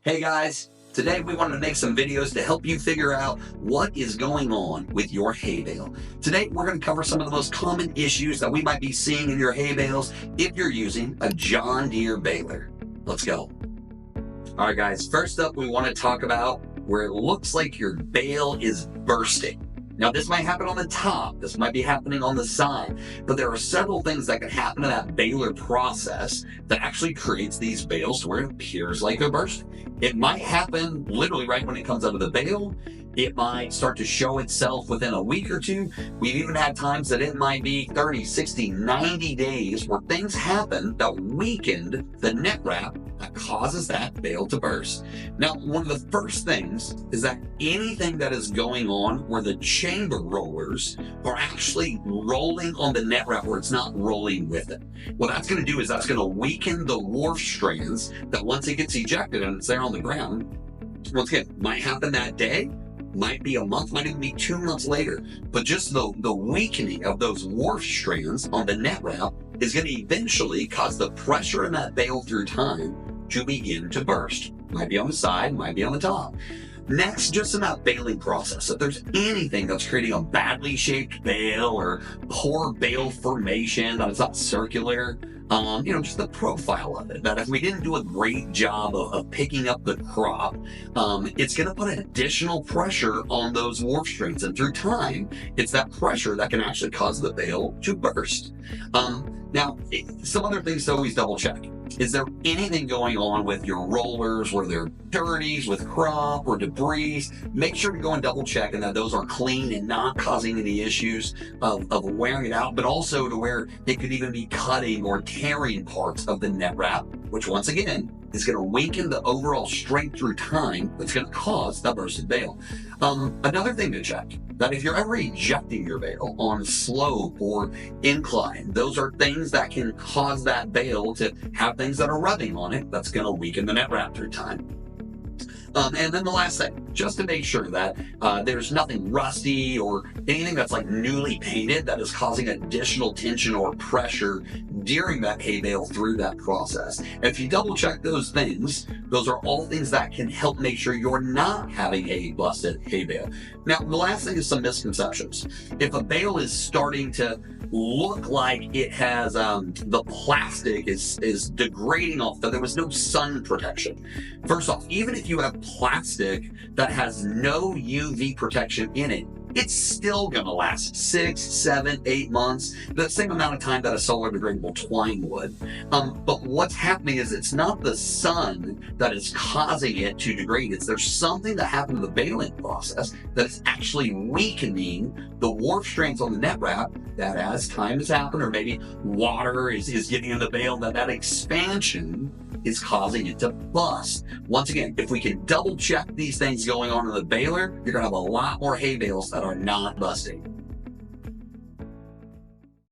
Hey guys, today we wanted to make some videos to help you figure out what is going on with your hay bale. Today we're going to cover some of the most common issues that we might be seeing in your hay bales if you're using a John Deere baler. Let's go. All right guys, first up we want to talk about where it looks like your bale is bursting. Now this might happen on the top, this might be happening on the side, but there are several things that can happen to that baler process that actually creates these bales to where it appears like they're bursting. It might happen literally right when it comes out of the bale. It might start to show itself within a week or two. We've even had times that it might be 30, 60, 90 days where things happen that weakened the net wrap that causes that bale to burst. Now, one of the first things is that anything that is going on where the chamber rollers are actually rolling on the net wrap where it's not rolling with it. What that's going to do is that's going to weaken the wharf strands that once it gets ejected and it's there on the ground, once again, might happen that day, might be a month, might even be 2 months later. But just the weakening of those wharf strands on the net wrap is going to eventually cause the pressure in that bale through time to begin to burst. Might be on the side, might be on the top. Next, just in that baling process, if there's anything that's creating a badly shaped bale or poor bale formation, that it's not circular, just the profile of it, that if we didn't do a great job of picking up the crop, it's going to put additional pressure on those wharf strings. And through time, it's that pressure that can actually cause the bale to burst. Now, some other things to always double check. Is there anything going on with your rollers where they're dirty with crop or debris? Make sure to go and double check and that those are clean and not causing any issues of wearing it out, but also to where it could even be cutting or tearing parts of the net wrap, which once again is going to weaken the overall strength through time, that's going to cause that bursted bale. Another thing to check, that if you're ever ejecting your bale on slope or incline, those are things that can cause that bale to have things that are rubbing on it that's going to weaken the net wrap through time. And then the last thing, just to make sure that there's nothing rusty or anything that's like newly painted that is causing additional tension or pressure during that hay bale through that process. And if you double check those things, those are all things that can help make sure you're not having a busted hay bale. Now, the last thing is some misconceptions. If a bale is starting to look like it has the plastic is degrading off, that there was no sun protection. First off, even if you have plastic that has no UV protection in it, it's still going to last 6, 7, 8 months, the same amount of time that a solar degradable twine would. But what's happening is it's not the sun that is causing it to degrade. There's something that happened in the baling process that is actually weakening the wharf strands on the net wrap, that as time has happened, or maybe water is getting in the bale, that expansion is causing it to bust. Once again, if we can double check these things going on in the baler, you're going to have a lot more hay bales that are not busting.